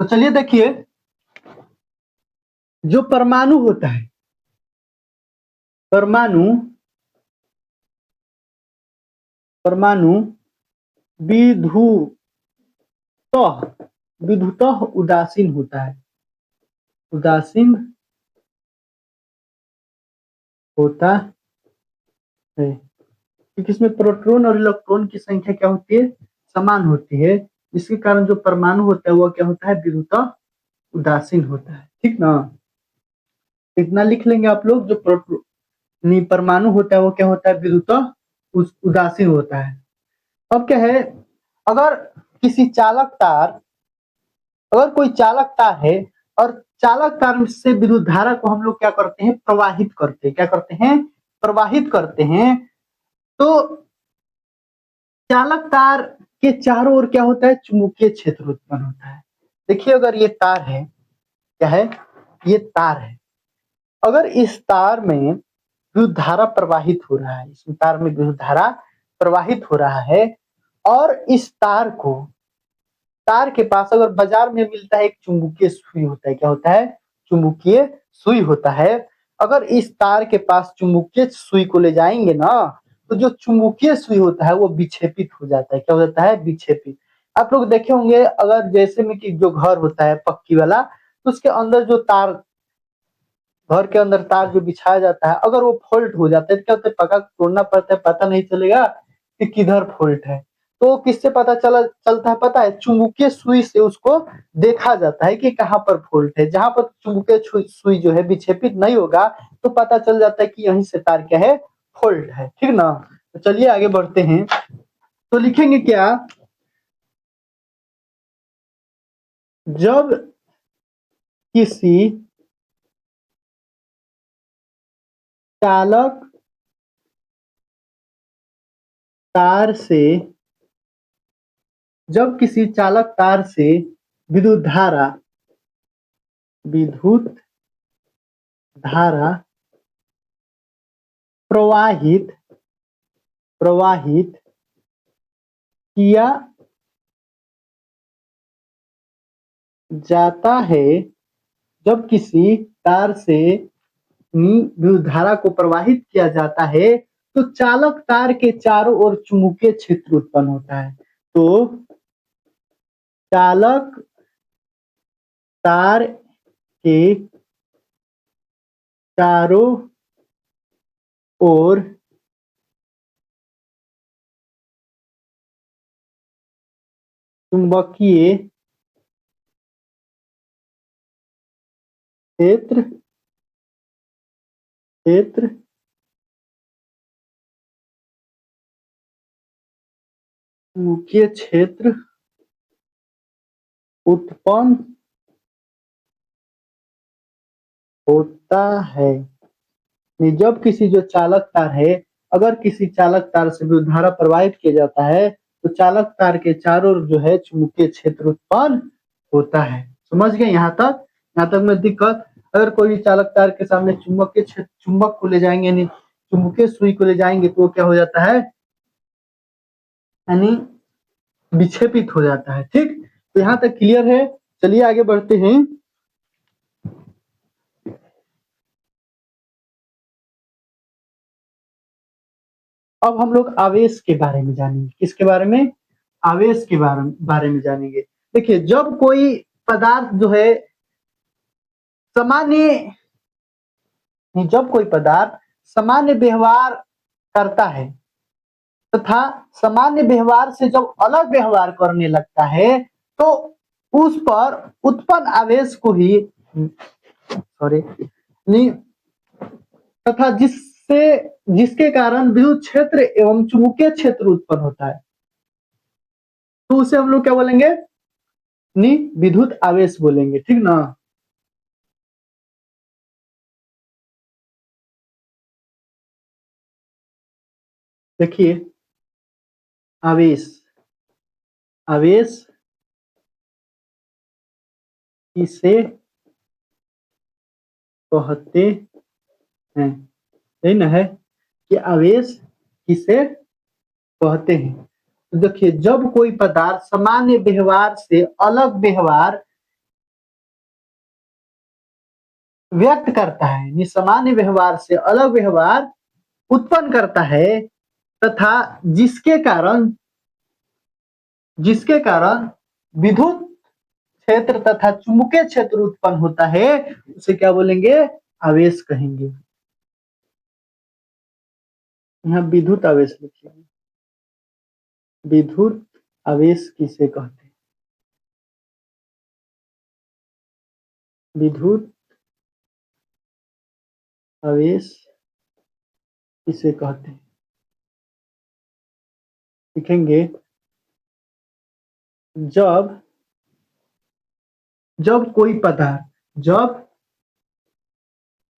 तो चलिए देखिए, जो परमाणु होता है, परमाणु परमाणु विधुतः विधुतः उदासीन होता है, उदासीन होता है, क्योंकि इसमें प्रोटॉन और इलेक्ट्रॉन की संख्या क्या होती है, समान होती है। जिसके कारण जो परमाणु होता है वह क्या होता है, विधुतः उदासीन होता है। ठीक ना, इतना लिख लेंगे आप लोग। जो प्रोटॉन परमाणु होता है वो क्या होता है, विधुतः उदासीन होता है। अब क्या है, अगर किसी चालक तार, अगर कोई चालक तार है और चालक तार से विद्युत धारा को हम लोग क्या करते हैं, प्रवाहित करते हैं। क्या करते हैं, प्रवाहित करते हैं। तो चालक तार के चारों ओर क्या होता है, चुंबकीय क्षेत्र उत्पन्न होता है। देखिए, अगर ये तार है, क्या है, ये तार है। अगर इस तार में विद्युत धारा प्रवाहित हो रहा है, इस तार में विद्युत धारा प्रवाहित हो रहा है, और इस तार को, तार के पास अगर बाजार में मिलता है एक चुंबकीय सुई होता है, क्या होता है, चुंबकीय सुई होता है। अगर इस तार के पास चुंबकीय सुई को ले जाएंगे ना, तो जो चुंबकीय सुई होता है वो विक्षेपित हो जाता है। क्या हो जाता है, विक्षेपित। आप लोग देखे होंगे, अगर जैसे में कि जो घर होता है पक्की वाला, तो उसके अंदर जो तार, घर के अंदर तार जो बिछाया जाता है, अगर वो फॉल्ट हो जाता है तो क्या होता है, पक्का तोड़ना पड़ता है, पता नहीं चलेगा कि किधर फॉल्ट है। तो किससे पता चलता है, पता है, चुंबकीय सुई से उसको देखा जाता है कि कहाँ पर फॉल्ट है। जहां पर चुंबकीय सुई जो है विक्षेपित नहीं होगा, तो पता चल जाता है कि यहीं से तार क्या है, फॉल्ट है। ठीक ना, तो चलिए आगे बढ़ते हैं। तो लिखेंगे क्या, जब किसी चालक तार से, जब किसी चालक तार से विद्युत धारा, विद्युत धारा प्रवाहित प्रवाहित किया जाता है, जब किसी तार से विद्युत धारा को प्रवाहित किया जाता है, तो चालक तार के चारों ओर चुंबकीय क्षेत्र उत्पन्न होता है। तो चालक तार के चारों ओर चुंबकीय क्षेत्र क्षेत्र चुंबकीय क्षेत्र उत्पन्न होता है। जब किसी जो चालक तार है, अगर किसी चालक तार से विद्युत धारा प्रवाहित किया जाता है, तो चालक तार के चारों ओर जो है चुंबकीय क्षेत्र उत्पन्न होता है। समझ गए यहाँ तक, यहाँ तक में दिक्कत। अगर कोई चालक तार के सामने चुंबकीय क्षेत्र, चुंबक को ले जाएंगे, यानी चुंबकीय सुई को ले जाएंगे, तो वो क्या हो जाता है, यानी विक्षेपित हो जाता है। ठीक, तो यहाँ तक क्लियर है। चलिए आगे बढ़ते हैं। अब हम लोग आवेश के बारे में जानेंगे। किसके बारे में, आवेश के बारे में जानेंगे। देखिए, जब कोई पदार्थ जो है सामान्य, जब कोई पदार्थ सामान्य व्यवहार करता है तथा सामान्य व्यवहार से जब अलग व्यवहार करने लगता है, तो उस पर उत्पन्न आवेश को ही, सॉरी, तथा जिसके कारण विद्युत क्षेत्र एवं चुंबकीय क्षेत्र उत्पन्न होता है, तो उसे हम लोग क्या बोलेंगे, विद्युत आवेश बोलेंगे। ठीक ना, देखिए, आवेश, आवेश किसे कहते हैं, यही ना है कि आवेश किसे कहते हैं। तो देखिए, जब कोई पदार्थ सामान्य व्यवहार से अलग व्यवहार व्यक्त करता है, यानी सामान्य व्यवहार से अलग व्यवहार उत्पन्न करता है तथा जिसके कारण विद्युत क्षेत्र तथा चुंबकीय क्षेत्र उत्पन्न होता है, उसे क्या बोलेंगे? आवेश कहेंगे। यहाँ विद्युत आवेश लिखिए। विद्युत आवेश किसे कहते हैं? विद्युत आवेश किसे कहते हैं? लिखेंगे जब जब कोई पदार्थ जब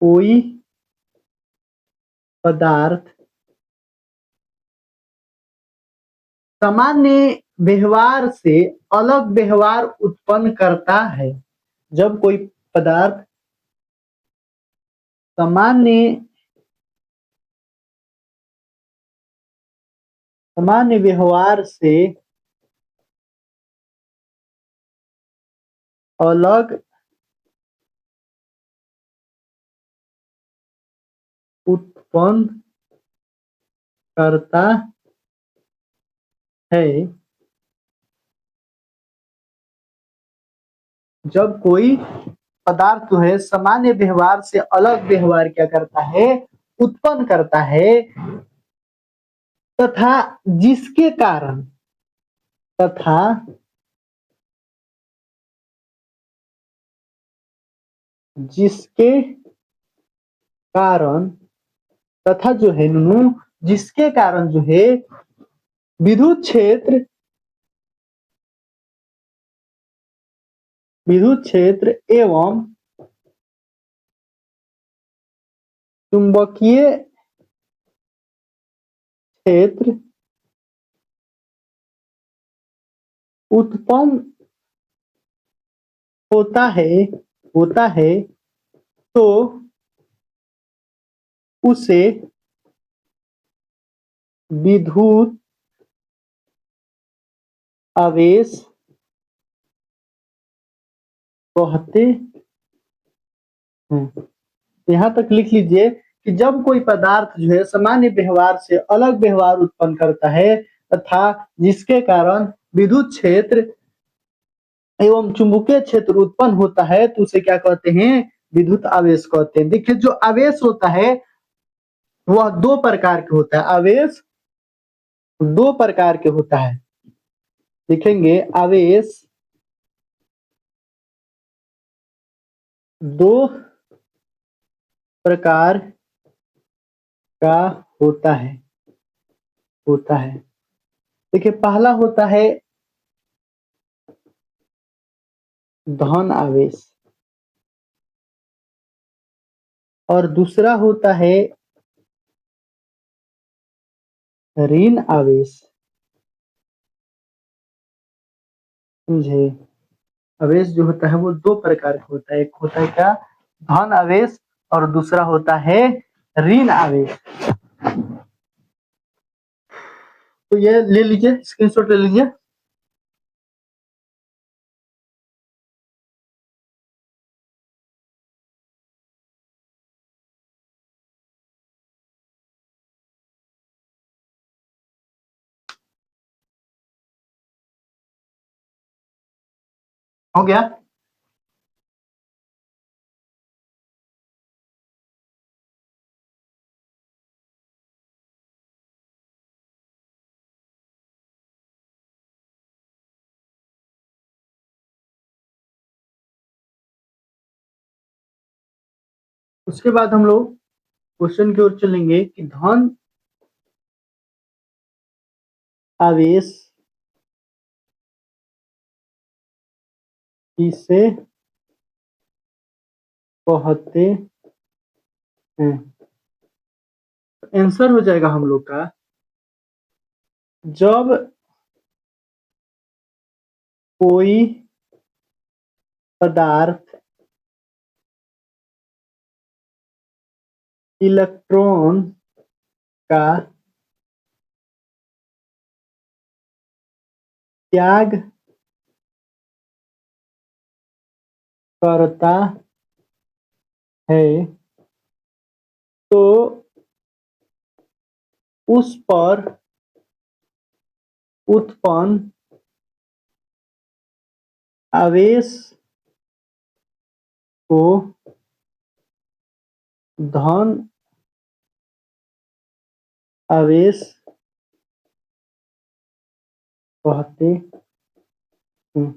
कोई पदार्थ सामान्य व्यवहार से अलग व्यवहार उत्पन्न करता है। जब कोई पदार्थ सामान्य व्यवहार से अलग उत्पन्न करता है। जब कोई पदार्थ जो है सामान्य व्यवहार से अलग व्यवहार क्या करता है? उत्पन्न करता है तथा जिसके कारण तथा जिसके कारण तथा जो है नुनू जिसके कारण जो है विद्युत क्षेत्र एवं चुंबकीय क्षेत्र उत्पन्न होता है तो उसे विद्युत आवेश कहते हैं। यहाँ तक लिख लीजिए कि जब कोई पदार्थ जो है सामान्य व्यवहार से अलग व्यवहार उत्पन्न करता है तथा जिसके कारण विद्युत क्षेत्र एवं चुंबकीय क्षेत्र उत्पन्न होता है तो उसे क्या कहते हैं? विद्युत आवेश कहते हैं। देखिए जो आवेश होता है वह दो प्रकार के होता है। आवेश दो प्रकार के होता है। लिखेंगे आवेश दो प्रकार का होता है। देखिए पहला होता है धन आवेश और दूसरा होता है ऋण आवेश। समझे? आवेश जो होता है वो दो प्रकार का होता है। एक होता है क्या? धन आवेश और दूसरा होता है ऋण आवेश। तो ये ले लीजिए, स्क्रीनशॉट ले लीजिए। हो गया? उसके बाद हम लोग क्वेश्चन की ओर चलेंगे कि धन आवेश किसे कहते हैं? आंसर हो जाएगा हम लोग का जब कोई पदार्थ इलेक्ट्रॉन का त्याग करता है तो उस पर उत्पन्न आवेश को धन आवेश कहते हैं।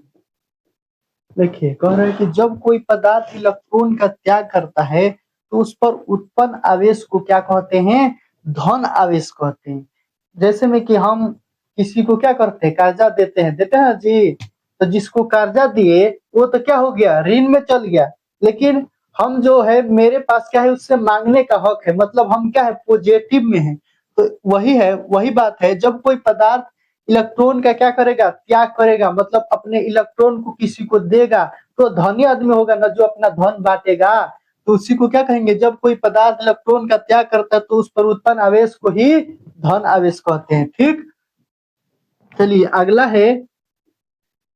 देखिए कह रहे हैं कि जब कोई पदार्थ इलेक्ट्रॉन का त्याग करता है तो उस पर उत्पन्न आवेश को क्या कहते हैं? धन आवेश कहते हैं। जैसे में कि हम किसी को क्या करते हैं? कर्जा देते हैं ना जी। तो जिसको कर्जा दिए वो तो क्या हो गया? ऋण में चल गया। लेकिन हम जो है मेरे पास क्या है? उससे मांगने का हक है, मतलब हम क्या है? पॉजिटिव में है। तो वही बात है, जब कोई पदार्थ इलेक्ट्रॉन का क्या करेगा? त्याग करेगा, मतलब अपने इलेक्ट्रॉन को किसी को देगा, तो धनी आदमी होगा ना जो अपना धन बांटेगा। तो उसी को क्या कहेंगे? जब कोई पदार्थ इलेक्ट्रॉन का त्याग करता है तो उस पर उत्पन्न आवेश को ही धन आवेश कहते हैं। ठीक, चलिए अगला है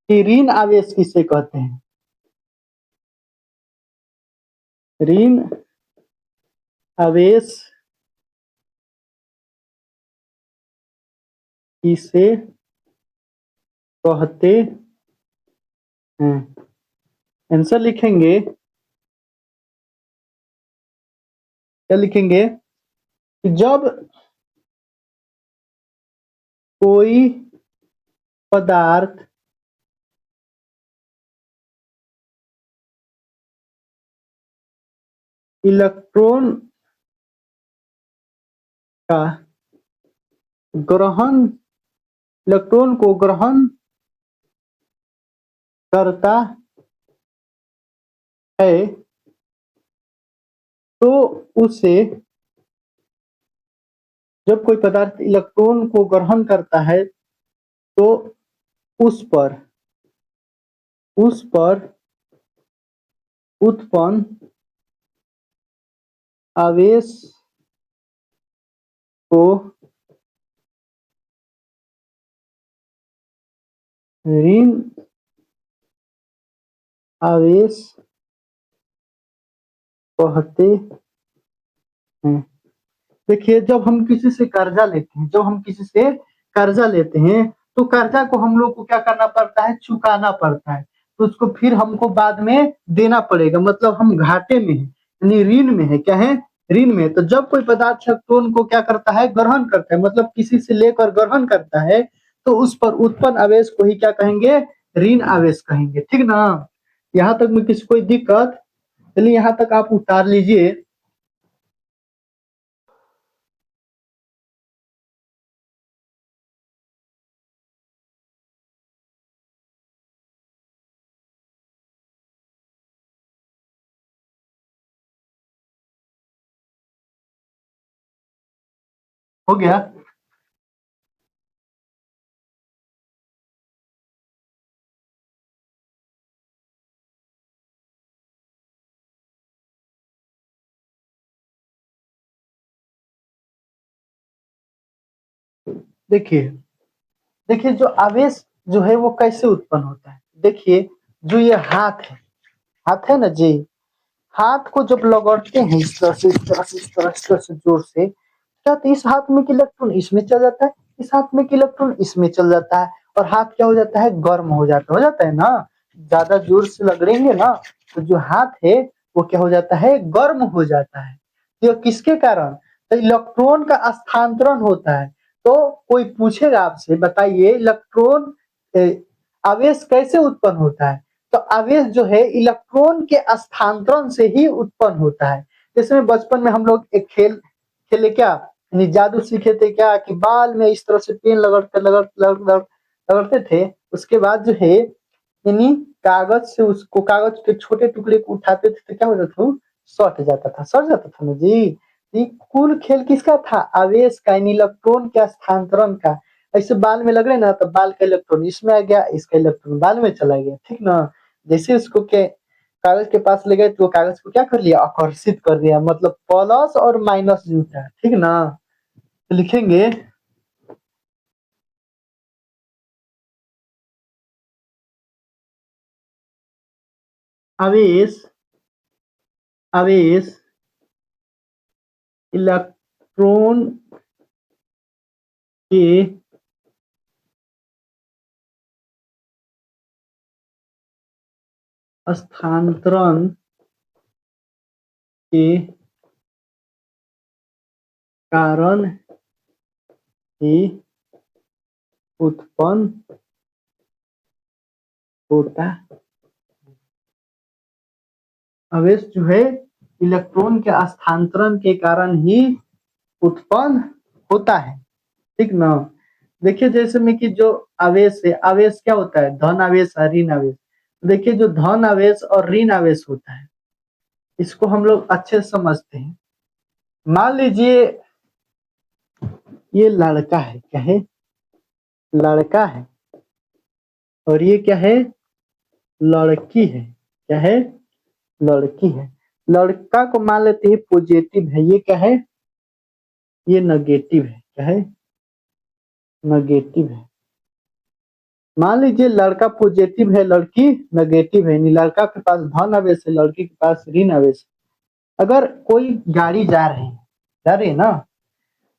कि ऋण आवेश किसे कहते हैं? ऋण आवेश किसे कहते हैं? आंसर लिखेंगे, क्या लिखेंगे? कि जब कोई पदार्थ इलेक्ट्रॉन का ग्रहण इलेक्ट्रॉन को ग्रहण करता है तो उसे जब कोई पदार्थ इलेक्ट्रॉन को ग्रहण करता है तो उस पर उत्पन्न आवेश को ऋण आवेश कहते हैं। देखिए जब हम किसी से कर्जा लेते हैं तो कर्जा को हम लोग को क्या करना पड़ता है? चुकाना पड़ता है। तो उसको फिर हमको बाद में देना पड़ेगा, मतलब हम घाटे में हैं, यानी ऋण में है। क्या है? ऋण में। तो जब कोई पदार्थ इलेक्ट्रॉन को क्या करता है? ग्रहण करता है, मतलब किसी से लेकर ग्रहण करता है, तो उस पर उत्पन्न आवेश को ही क्या कहेंगे? ऋण आवेश कहेंगे। ठीक ना? यहाँ तक में किसी कोई दिक्कत? चलिए यहाँ तक आप उतार लीजिए। हो गया? देखिए देखिए जो आवेश जो है वो कैसे उत्पन्न होता है? देखिए जो ये हाथ है ना जी, हाथ को जब रगड़ते हैं इस तरह से इस तरह से इस तरह इस तरह से जोर से, क्या होता है? इस हाथ में का इलेक्ट्रॉन इसमें चल जाता है, इस हाथ में का इलेक्ट्रॉन इसमें चल जाता है, और हाथ क्या हो जाता है? गर्म हो जाता है ना। ज्यादा जोर से रगड़ेंगे ना तो जो हाथ है वो क्या हो जाता है? गर्म हो जाता है। ये किसके कारण? तो इलेक्ट्रॉन का स्थानांतरण होता है। तो कोई पूछेगा आपसे, बताइए इलेक्ट्रॉन आवेश कैसे उत्पन्न होता है? तो आवेश जो है इलेक्ट्रॉन के स्थानांतरण से ही उत्पन्न होता है। जैसे में बचपन में हम लोग एक खेल खेले क्या, यानी जादू सीखे थे क्या, कि बाल में इस तरह से पेन लगड़ते थे। उसके बाद जो है यानी कागज के छोटे टुकड़े को उठाते थे तो क्या होता था? सट जाता था ना जी। ये कुल खेल किसका था? आवेश का, यानी इलेक्ट्रॉन के स्थानांतरण का। ऐसे बाल में लग रहे ना, तो बाल का इलेक्ट्रॉन इसमें आ गया, इसका इलेक्ट्रॉन बाल में चला गया। ठीक ना? जैसे उसको के कागज के पास ले गए तो वो कागज को क्या कर लिया? आकर्षित कर दिया, मतलब प्लस और माइनस जुटा। ठीक ना? तो लिखेंगे आवेश आवेश इलेक्ट्रॉन के स्थानांतरण के कारण ही उत्पन्न होता है। आवेश जो है इलेक्ट्रॉन के स्थानांतरण के कारण ही उत्पन्न होता है, ठीक ना। देखिए जैसे में कि जो आवेश है, आवेश क्या होता है, धन आवेश और ऋण आवेश। देखिए जो धन आवेश और ऋण आवेश होता है इसको हम लोग अच्छे से समझते हैं। मान लीजिए ये लड़का है, क्या है, लड़का है, और ये क्या है, लड़की है, क्या है, लड़की है। लड़का को मान लेते हैं पॉजिटिव है, ये क्या है, ये नेगेटिव है, क्या है, नेगेटिव है। मान लीजिए लड़का पॉजिटिव है, लड़की नेगेटिव है, यानी लड़का के पास धन आवेश है, लड़की के पास ऋण आवेश है। अगर कोई गाड़ी जा रही है ना,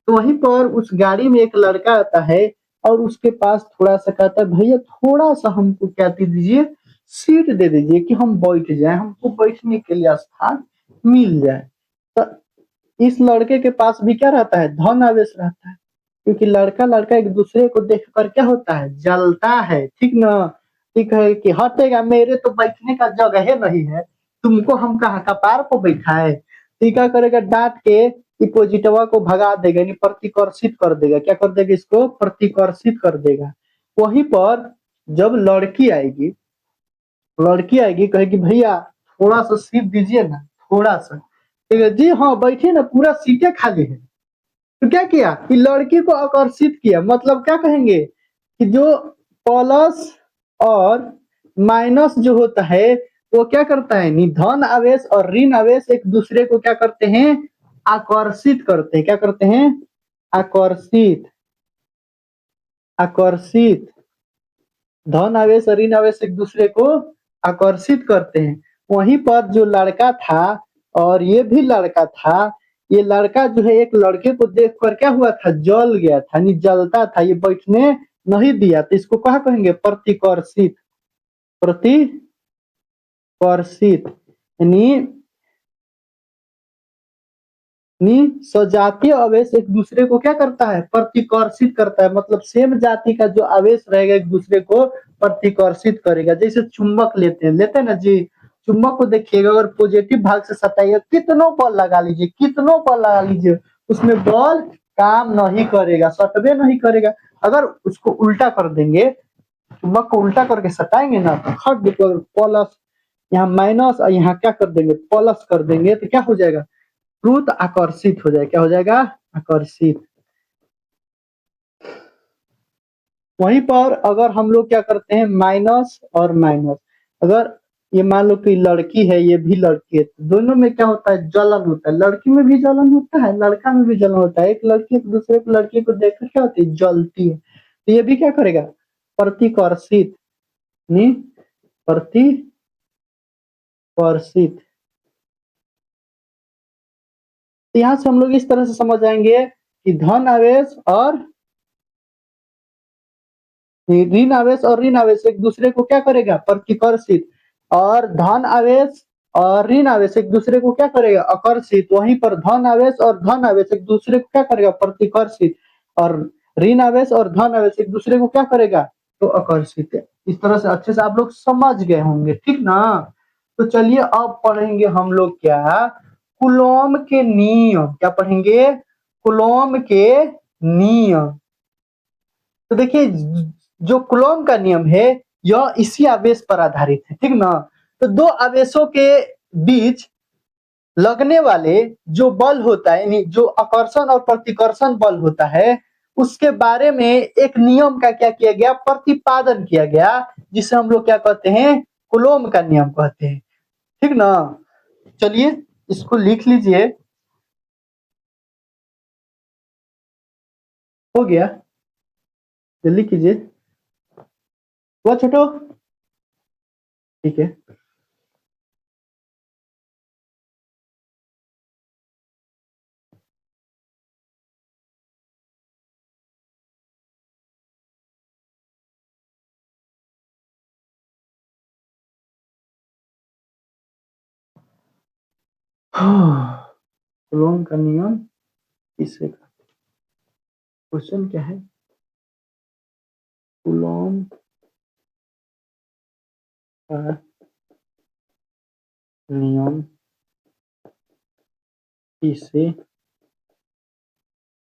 तो वहीं पर उस गाड़ी में एक लड़का आता है और उसके पास थोड़ा सा कहता है, भैया थोड़ा सा हमको क्या दे दीजिए, सीट दे दीजिए कि हम बैठ जाए, हमको बैठने के लिए स्थान मिल जाए। तो इस लड़के के पास भी क्या रहता है, धन आवेश रहता है, क्योंकि लड़का लड़का एक दूसरे को देखकर क्या होता है, जलता है, ठीक ना। ठीक है कि हटेगा, मेरे तो बैठने का जगह नहीं है, तुमको हम कहाँ कपार को बैठाए। टीका करेगा डांट के कि पोजिटवा को भगा देगा, यानी प्रतिकर्षित कर देगा, क्या कर देगा, इसको प्रतिकर्षित कर देगा। वहीं पर जब लड़की आएगी कहेगी भैया थोड़ा सा सीट दीजिए ना, थोड़ा सा, ठीक है जी हाँ बैठिए ना, पूरा सीटें खाली है। तो क्या किया कि लड़की को आकर्षित किया, मतलब क्या कहेंगे कि जो प्लस और माइनस जो होता है वो क्या करता है, धन आवेश और ऋण आवेश एक दूसरे को क्या करते हैं, आकर्षित करते हैं, क्या करते हैं, आकर्षित, आकर्षित। धन आवेश और ऋण आवेश एक दूसरे को आकर्षित करते हैं। वहीं पर जो लड़का था और ये भी लड़का था, ये लड़का जो है एक लड़के को देखकर क्या हुआ था, जल गया था, यानी जलता था, ये बैठने नहीं दिया, तो इसको क्या कहेंगे, प्रतिकर्षित, प्रतिकर्षित, यानी सजातीय आवेश एक दूसरे को क्या करता है, प्रतिकर्षित करता है, मतलब सेम जाति का जो आवेश रहेगा एक दूसरे को प्रतिकर्षित करेगा। जैसे चुंबक लेते हैं ना जी, चुंबक को देखिएगा अगर पॉजिटिव भाग से सटाइएगा, कितनों बल लगा लीजिए, कितनों बल लगा लीजिए, उसमें बल काम नहीं करेगा, सटवे नहीं करेगा। अगर उसको उल्टा कर देंगे, चुंबक को उल्टा करके सटाएंगे ना, तो हट प्लस, यहाँ माइनस और यहाँ क्या कर देंगे, प्लस कर देंगे, तो क्या हो जाएगा, क्रुत आकर्षित हो जाएगा, क्या हो जाएगा, आकर्षित। वहीं पर अगर हम लोग क्या करते हैं, माइनस और माइनस, अगर ये मान लो कि लड़की है ये भी लड़की है, तो दोनों में क्या होता है, जलन होता है, लड़की में भी जलन होता है, लड़का में भी जलन होता है। एक लड़की एक दूसरे को लड़की को देखकर क्या होती है, जलती है, तो ये भी क्या करेगा, प्रतिकर्षित, नहीं, प्रतिकर्षित। तो यहाँ से हम लोग इस तरह से समझ आएंगे कि धन आवेश और ऋण आवेश और ऋण आवेश एक दूसरे को क्या करेगा, प्रतिकर्षित, और धन आवेश और ऋण आवेश एक दूसरे को क्या करेगा, आकर्षित। वहीं पर धन आवेश और धन आवेश एक दूसरे को क्या करेगा, प्रतिकर्षित, और ऋण आवेश और धन आवेश एक दूसरे को क्या करेगा, तो आकर्षित। इस तरह से अच्छे से आप लोग समझ गए होंगे, ठीक ना। तो चलिए अब पढ़ेंगे हम लोग क्या, कूलॉम के नियम, क्या पढ़ेंगे, कूलॉम के नियम। तो देखिए जो कूलॉम का नियम है यह इसी आवेश पर आधारित है, ठीक ना। तो दो आवेशों के बीच लगने वाले जो बल होता है, यानी जो आकर्षण और प्रतिकर्षण बल होता है, उसके बारे में एक नियम का क्या किया गया, प्रतिपादन किया गया, जिसे हम लोग क्या कहते हैं, कूलॉम का नियम कहते हैं, ठीक ना। चलिए इसको लिख लीजिए, हो गया, जल्दी कीजिए, वो छोटो, ठीक है। कूलॉम का नियम किसे कहते हैं? क्वेश्चन क्या है? कूलॉम का नियम किसे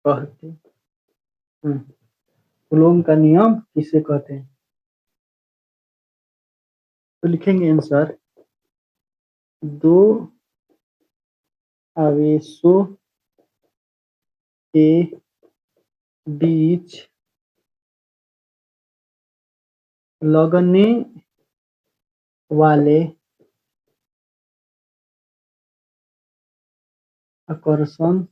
कहते हैं? कूलॉम का नियम किसे कहते हैं? तो लिखेंगे आंसर, दो आवेशों के बीच लगने वाले आकर्षण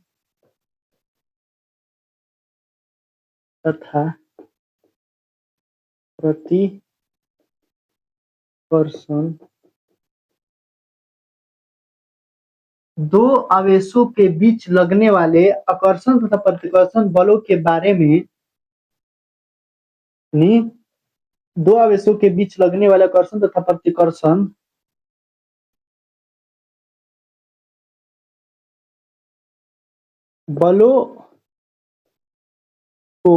तथा प्रतिकर्षण, दो आवेशों के बीच लगने वाले आकर्षण तथा प्रतिकर्षण बलों के बारे में नहीं, दो आवेशों के बीच लगने वाले आकर्षण तथा प्रतिकर्षण बलों को,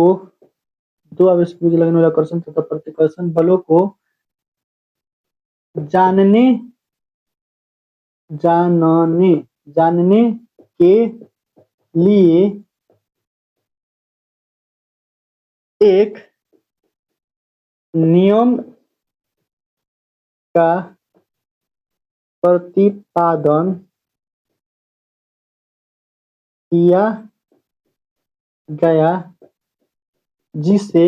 दो आवेशों के बीच लगने वाले आकर्षण तथा प्रतिकर्षण बलों को जानने जानने जानने के लिए एक नियम का प्रतिपादन किया गया, जिसे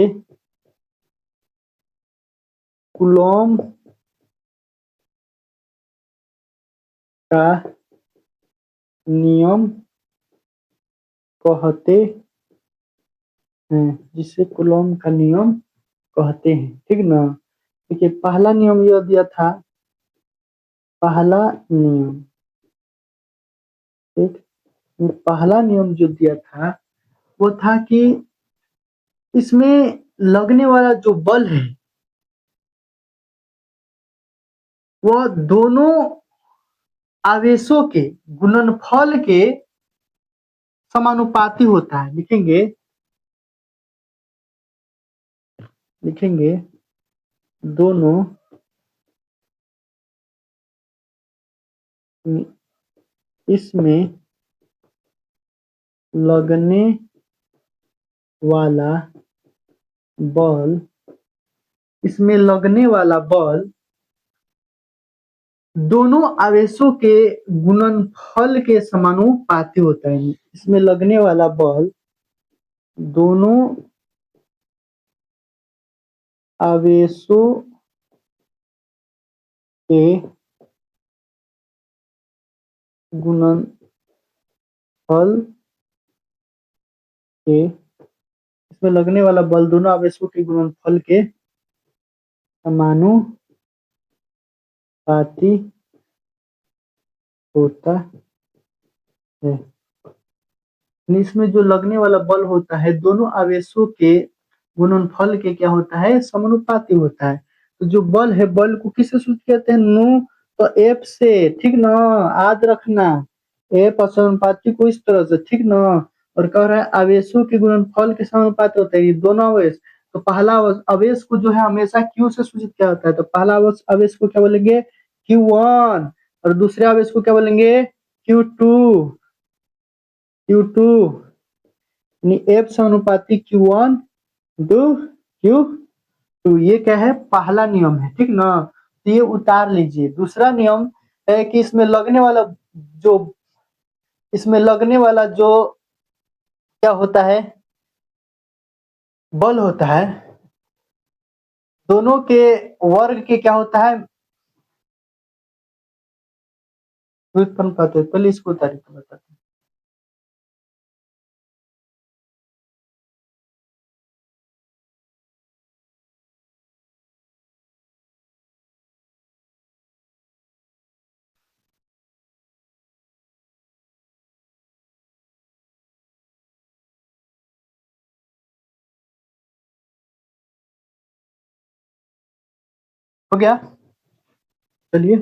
कूलॉम का नियम कहते हैं, जिसे कूलॉम का नियम कहते हैं। ठीक ना? देखिए, पहला नियम यह दिया था, पहला नियम, ठीक, ये पहला नियम जो दिया था वो था कि इसमें लगने वाला जो बल है वह दोनों आवेशों के गुणनफल के समानुपाती होता है। लिखेंगे, लिखेंगे दोनों इसमें लगने वाला बल, इसमें लगने वाला बल दोनों आवेशों के गुणनफल के समानुपाती होता है। इसमें लगने वाला बल दोनों आवेशों के गुणनफल के, इसमें लगने वाला बल दोनों आवेशों के गुणनफल के समानुपाती होता है। इसमें जो लगने वाला बल होता है दोनों आवेशों के गुणनफल के क्या होता है? समानुपाती होता है। तो जो बल है, बल को किससे सूचित कहते हैं? नु, तो एफ से, ठीक ना? याद रखना, एफ समानुपाती को इस तरह से, ठीक ना? और कह रहा है आवेशों के गुणनफल के समानुपाती होता है, ये दोनों आवेश। तो पहला आवेश को जो है हमेशा क्यू से सूचित किया जाता है, तो पहला आवेश को क्या बोलेंगे? Q1, और दूसरे आवेश को क्या बोलेंगे? Q2, Q2, एफ समानुपाती Q1 टू Q2। ये क्या है? पहला नियम है, ठीक ना? तो ये उतार लीजिए। दूसरा नियम है कि जो इसमें लगने वाला जो क्या होता है? बल होता है, दोनों के वर्ग के क्या होता है? व्युत्पन्नपाती। पहले इसको उतारिए तो बताते हैं। हो गया? चलिए,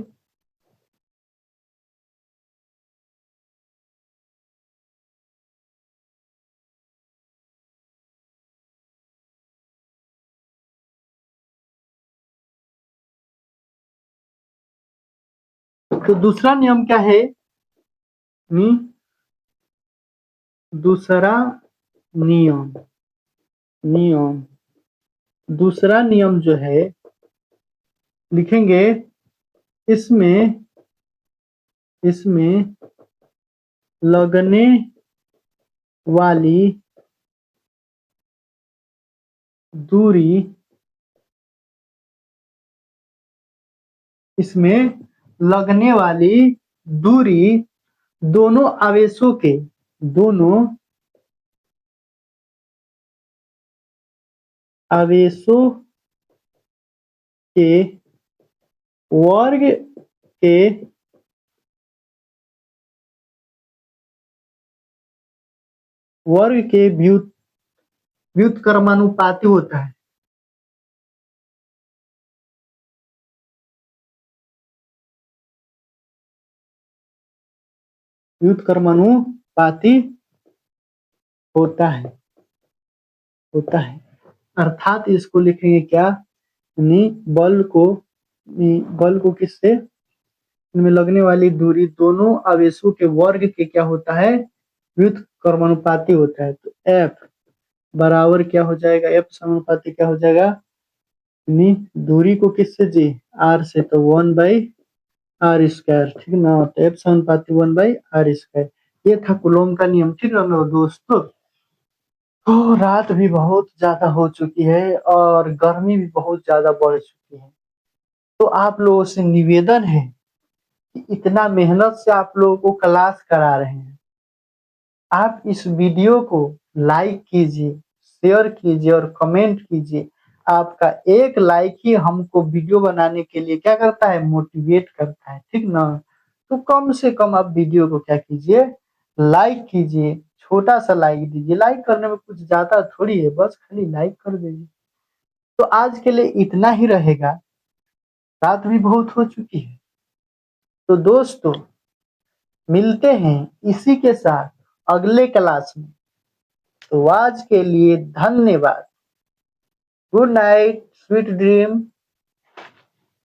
तो दूसरा नियम क्या है? दूसरा नियम नियम दूसरा नियम जो है लिखेंगे, इसमें इसमें लगने वाली दूरी इसमें लगने वाली दूरी दोनों आवेशों के दोनों आवेशों के वर्ग के व्युत्क्रमानुपाती होता है। व्युत्क्रमानुपाती होता है अर्थात इसको लिखेंगे क्या? बल को किससे? इनमें लगने वाली दूरी दोनों आवेशों के वर्ग के क्या होता है? व्युत्क्रमानुपाती होता है। तो F बराबर क्या हो जाएगा? F समानुपाती क्या हो जाएगा? दूरी को किससे जी? R से, तो 1/r², ठीक ना? तो F समानुपाती 1/r²। ये था कूलॉम का नियम, ठीक है ना दोस्तों? तो रात भी बहुत ज्यादा हो चुकी है और गर्मी भी बहुत ज्यादा बढ़ चुकी है। तो आप लोगों से निवेदन है कि इतना मेहनत से आप लोगों को क्लास करा रहे हैं, आप इस वीडियो को लाइक कीजिए, शेयर कीजिए और कमेंट कीजिए। आपका एक लाइक ही हमको वीडियो बनाने के लिए क्या करता है? मोटिवेट करता है, ठीक ना? तो कम से कम आप वीडियो को क्या कीजिए? लाइक कीजिए, छोटा सा लाइक दीजिए। लाइक करने में कुछ ज्यादा थोड़ी है, बस खाली लाइक कर दीजिए। तो आज के लिए इतना ही रहेगा, रात भी बहुत हो चुकी है। तो दोस्तों मिलते हैं इसी के साथ अगले क्लास में। तो आज के लिए धन्यवाद। Good night, sweet dream.